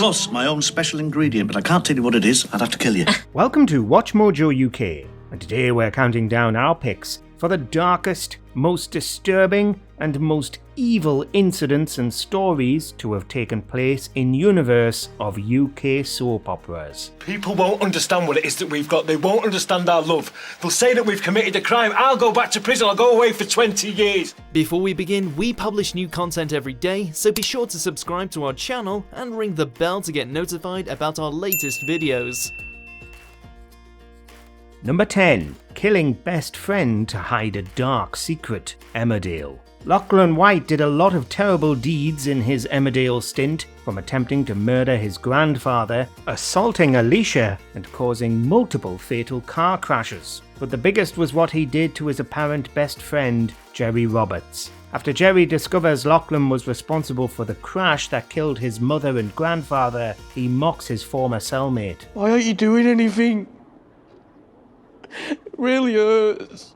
Plus, my own special ingredient, but I can't tell you what it is. I'd have to kill you. Welcome to WatchMojoUK, and today we're counting down our picks for the darkest, most disturbing, and most evil incidents and stories to have taken place in universe of UK soap operas. People won't understand what it is that we've got. They won't understand our love. They'll say that we've committed a crime. I'll go back to prison. I'll go away for 20 years. Before we begin, we publish new content every day, so be sure to subscribe to our channel and ring the bell to get notified about our latest videos. Number 10. Killing best friend to hide a dark secret, Emmerdale. Lachlan White did a lot of terrible deeds in his Emmerdale stint, from attempting to murder his grandfather, assaulting Alicia, and causing multiple fatal car crashes. But the biggest was what he did to his apparent best friend, Jerry Roberts. After Jerry discovers Lachlan was responsible for the crash that killed his mother and grandfather, he mocks his former cellmate. Why aren't you doing anything? It really hurts.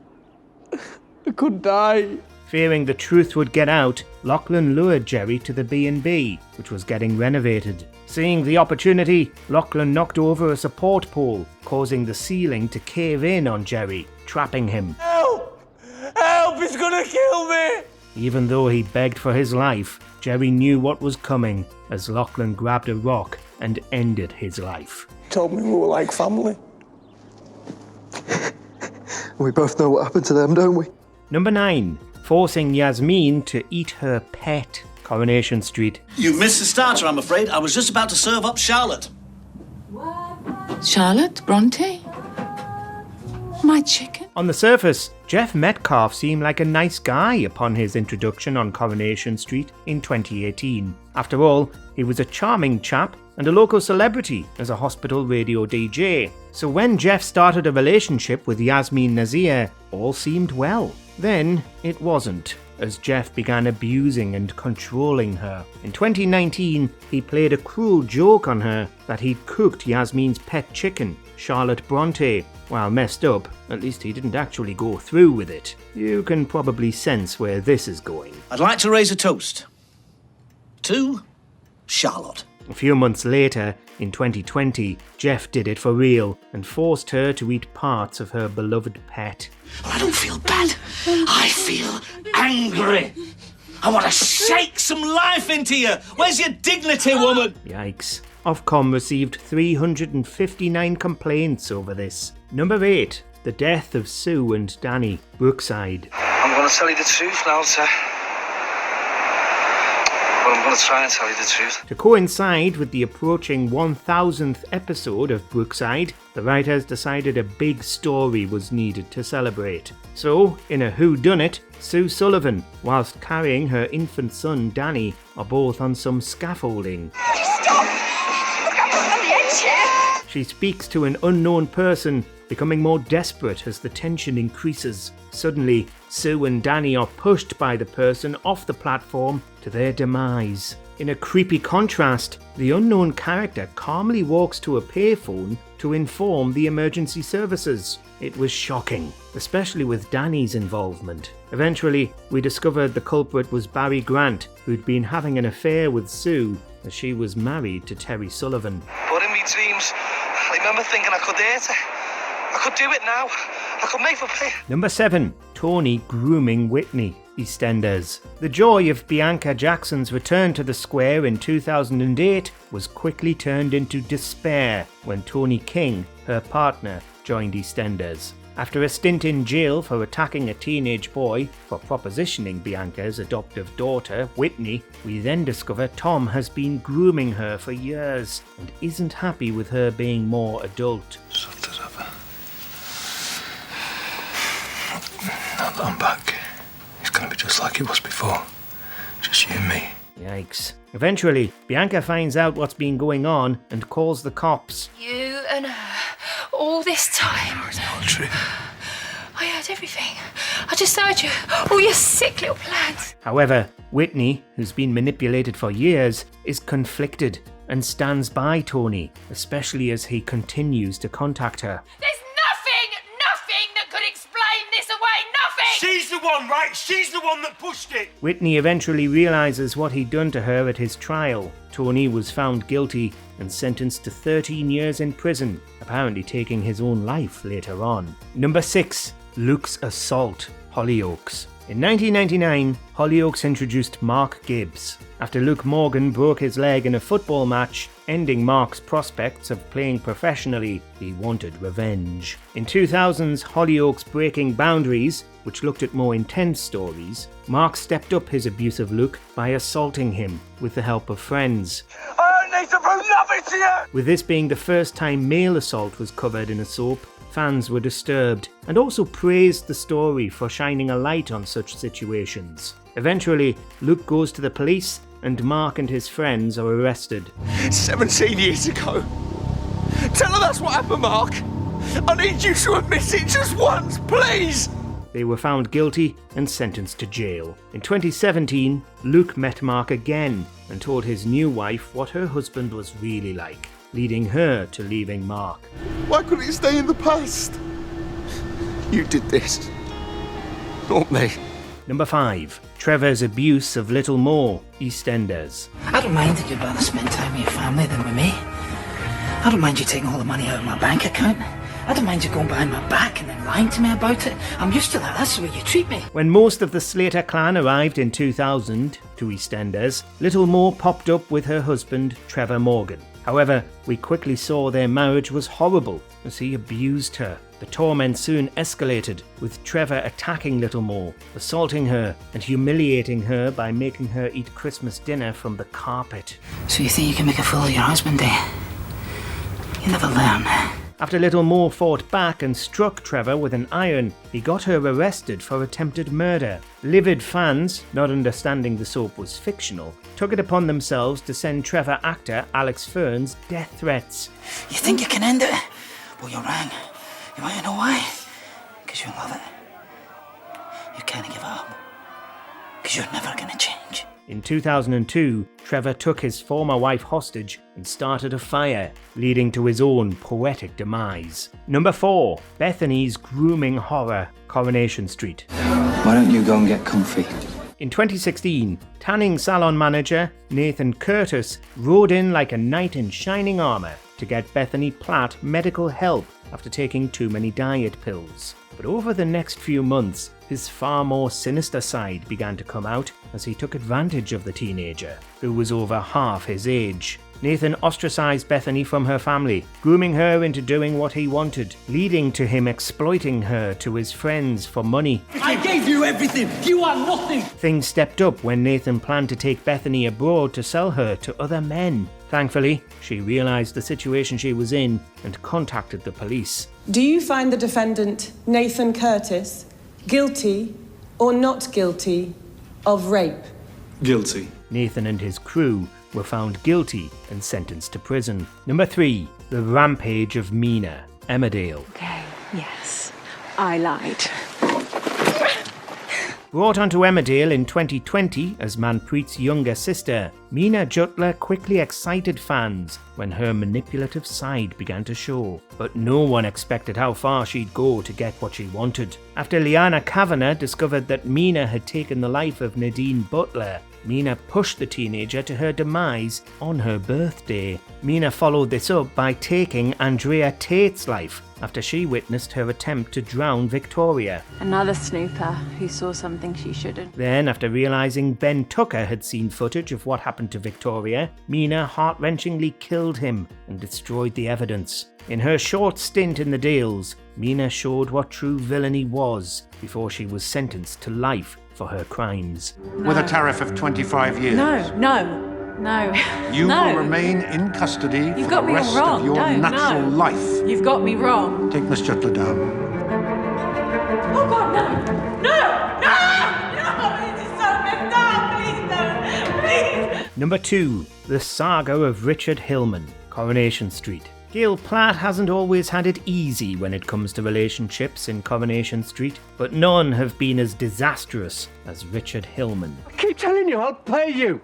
I could die. Fearing the truth would get out, Lachlan lured Jerry to the B&B, which was getting renovated. Seeing the opportunity, Lachlan knocked over a support pole, causing the ceiling to cave in on Jerry, trapping him. Help! Help! It's gonna kill me! Even though he begged for his life, Jerry knew what was coming as Lachlan grabbed a rock and ended his life. Told me we were like family. We both know what happened to them, don't we? Number 9. Forcing Yasmin to eat her pet, Coronation Street. You missed the starter, I'm afraid. I was just about to serve up Charlotte. Charlotte Bronte? My chicken? On the surface, Jeff Metcalfe seemed like a nice guy upon his introduction on Coronation Street in 2018. After all, he was a charming chap and a local celebrity as a hospital radio DJ. So when Jeff started a relationship with Yasmin Nazir, all seemed well. Then it wasn't, as Jeff began abusing and controlling her. In 2019, he played a cruel joke on her that he'd cooked Yasmin's pet chicken, Charlotte Bronte. While messed up, at least he didn't actually go through with it. You can probably sense where this is going. I'd like to raise a toast to Charlotte. A few months later, in 2020, Jeff did it for real and forced her to eat parts of her beloved pet. I don't feel bad. I feel angry. I want to shake some life into you. Where's your dignity, woman? Yikes. Ofcom received 359 complaints over this. Number 8. The death of Sue and Danny, Brookside. I'm going to tell you the truth now, sir. But I'm going to try and tell you the truth. To coincide with the approaching 1000th episode of Brookside, the writers decided a big story was needed to celebrate. So, in a whodunit, Sue Sullivan, whilst carrying her infant son Danny, are both on some scaffolding. Stop! Look, I'm on the edge here! She speaks to an unknown person, becoming more desperate as the tension increases. Suddenly, Sue and Danny are pushed by the person off the platform to their demise. In a creepy contrast, the unknown character calmly walks to a payphone to inform the emergency services. It was shocking, especially with Danny's involvement. Eventually, we discovered the culprit was Barry Grant, who'd been having an affair with Sue as she was married to Terry Sullivan. But in my dreams, I remember thinking I could hurt her. I could do it now. I could make her pay. Number 7. Tony grooming Whitney, EastEnders. The joy of Bianca Jackson's return to the square in 2008 was quickly turned into despair when Tony King, her partner, joined EastEnders. After a stint in jail for attacking a teenage boy for propositioning Bianca's adoptive daughter, Whitney, we then discover Tom has been grooming her for years and isn't happy with her being more adult. Soft as ever. Now that I'm back, it's going to be just like it was before. Just you and me. Yikes. Eventually, Bianca finds out what's been going on and calls the cops. You and her, all this time. No, it's not true. I heard everything. I just heard you. All your sick little plans. However, Whitney, who's been manipulated for years, is conflicted and stands by Tony, especially as he continues to contact her. There's nothing that could explain this away. Nothing! She's the one, right? She's the one that pushed it. Whitney eventually realises what he'd done to her at his trial. Tony was found guilty and sentenced to 13 years in prison, apparently taking his own life later on. Number 6. Luke's assault, Hollyoaks. In 1999, Hollyoaks introduced Mark Gibbs. After Luke Morgan broke his leg in a football match, ending Mark's prospects of playing professionally, he wanted revenge. In 2000's Hollyoaks Breaking Boundaries, which looked at more intense stories, Mark stepped up his abuse of Luke by assaulting him with the help of friends. I don't need to prove nothing to you! With this being the first time male assault was covered in a soap, fans were disturbed and also praised the story for shining a light on such situations. Eventually, Luke goes to the police and Mark and his friends are arrested. 17 years ago. Tell her that's what happened, Mark. I need you to admit it just once, please. They were found guilty and sentenced to jail. In 2017, Luke met Mark again and told his new wife what her husband was really like, leading her to leaving Mark. Why couldn't it stay in the past? You did this, not me. Number 5. Trevor's abuse of Little Mo, EastEnders. I don't mind that you'd rather spend time with your family than with me. I don't mind you taking all the money out of my bank account. I don't mind you going behind my back and then lying to me about it. I'm used to that. That's the way you treat me. When most of the Slater clan arrived in 2000 to EastEnders, Little Mo popped up with her husband, Trevor Morgan. However, we quickly saw their marriage was horrible as he abused her. The torment soon escalated, with Trevor attacking Little Mo, assaulting her and humiliating her by making her eat Christmas dinner from the carpet. So you think you can make a fool of your husband, eh? You never learn. After Little Mo fought back and struck Trevor with an iron, he got her arrested for attempted murder. Livid fans, not understanding the soap was fictional, took it upon themselves to send Trevor actor Alex Ferns death threats. You think you can end it? Well, you're wrong. You want to know why? Because you love it. You can't give up. Because you're never going to change. In 2002, Trevor took his former wife hostage and started a fire, leading to his own poetic demise. Number 4. Bethany's grooming horror, Coronation Street. Why don't you go and get comfy? In 2016, tanning salon manager Nathan Curtis rode in like a knight in shining armour to get Bethany Platt medical help after taking too many diet pills. But over the next few months, his far more sinister side began to come out as he took advantage of the teenager, who was over half his age. Nathan ostracized Bethany from her family, grooming her into doing what he wanted, leading to him exploiting her to his friends for money. I gave you everything! You are nothing! Things stepped up when Nathan planned to take Bethany abroad to sell her to other men. Thankfully, she realized the situation she was in and contacted the police. Do you find the defendant, Nathan Curtis, guilty or not guilty of rape? Guilty. Nathan and his crew were found guilty and sentenced to prison. Number 3. The Rampage of Mina, Emmerdale. Okay, yes, I lied. Brought onto Emmerdale in 2020 as Manpreet's younger sister, Mina Jutler quickly excited fans when her manipulative side began to show. But no one expected how far she'd go to get what she wanted. After Liana Kavanagh discovered that Mina had taken the life of Nadine Butler, Mina pushed the teenager to her demise on her birthday. Mina followed this up by taking Andrea Tate's life after she witnessed her attempt to drown Victoria. Another snooper who saw something she shouldn't. Then, after realising Ben Tucker had seen footage of what happened to Victoria, Mina heart-wrenchingly killed him and destroyed the evidence. In her short stint in the Dales, Mina showed what true villainy was before she was sentenced to life for her crimes. No. With a tariff of 25 years. No. You will remain in custody for the rest of your natural life. You've got me wrong. Take Miss Jutler down. Oh God, no! This is so messed up. Please don't. Please. Number 2. The Saga of Richard Hillman, Coronation Street. Gail Platt hasn't always had it easy when it comes to relationships in Coronation Street, but none have been as disastrous as Richard Hillman. I keep telling you, I'll pay you.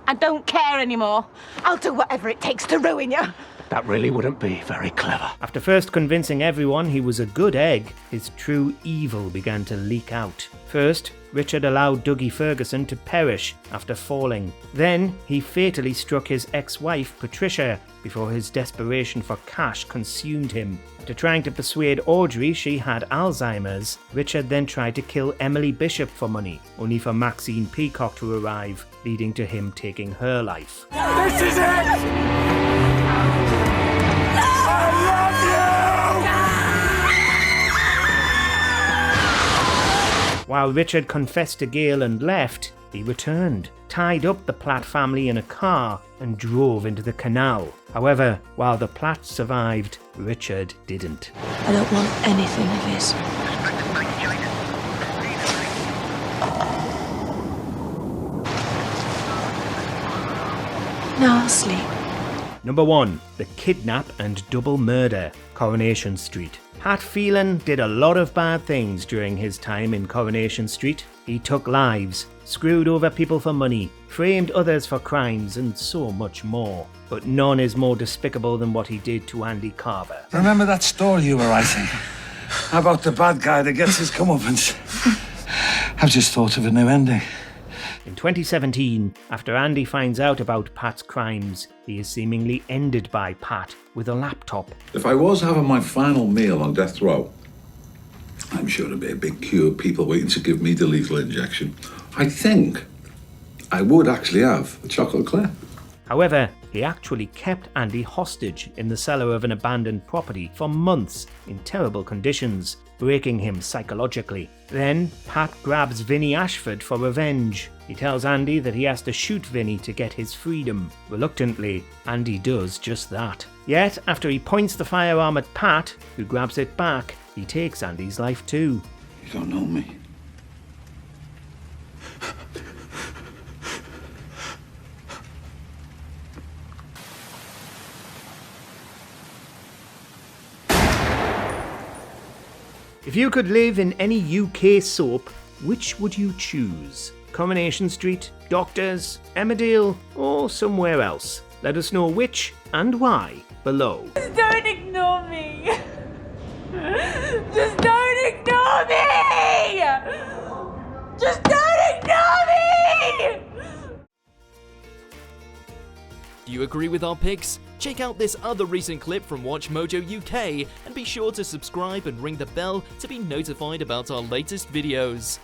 I don't care anymore. I'll do whatever it takes to ruin you. That really wouldn't be very clever. After first convincing everyone he was a good egg, his true evil began to leak out. First, Richard allowed Dougie Ferguson to perish after falling. Then, he fatally struck his ex-wife, Patricia, before his desperation for cash consumed him. After trying to persuade Audrey she had Alzheimer's, Richard then tried to kill Emily Bishop for money, only for Maxine Peacock to arrive, leading to him taking her life. This is it! While Richard confessed to Gail and left, he returned, tied up the Platt family in a car and drove into the canal. However, while the Platts survived, Richard didn't. I don't want anything of his. Now I'll sleep. Number 1. The Kidnap and Double Murder, Coronation Street. Pat Phelan did a lot of bad things during his time in Coronation Street. He took lives, screwed over people for money, framed others for crimes, and so much more. But none is more despicable than what he did to Andy Carver. Remember that story you were writing? About the bad guy that gets his comeuppance? I've just thought of a new ending. In 2017, after Andy finds out about Pat's crimes, he is seemingly ended by Pat with a laptop. If I was having my final meal on death row, I'm sure there'd be a big queue of people waiting to give me the lethal injection. I think I would actually have a chocolate eclair. However, he actually kept Andy hostage in the cellar of an abandoned property for months in terrible conditions, breaking him psychologically. Then, Pat grabs Vinnie Ashford for revenge. He tells Andy that he has to shoot Vinnie to get his freedom. Reluctantly, Andy does just that. Yet, after he points the firearm at Pat, who grabs it back, he takes Andy's life too. You don't know me. If you could live in any UK soap, which would you choose? Coronation Street, Doctors, Emmerdale, or somewhere else? Let us know which and why below. Just don't ignore me. Just don't ignore me. Just don't ignore me. Do you agree with our picks? Check out this other recent clip from WatchMojoUK and be sure to subscribe and ring the bell to be notified about our latest videos.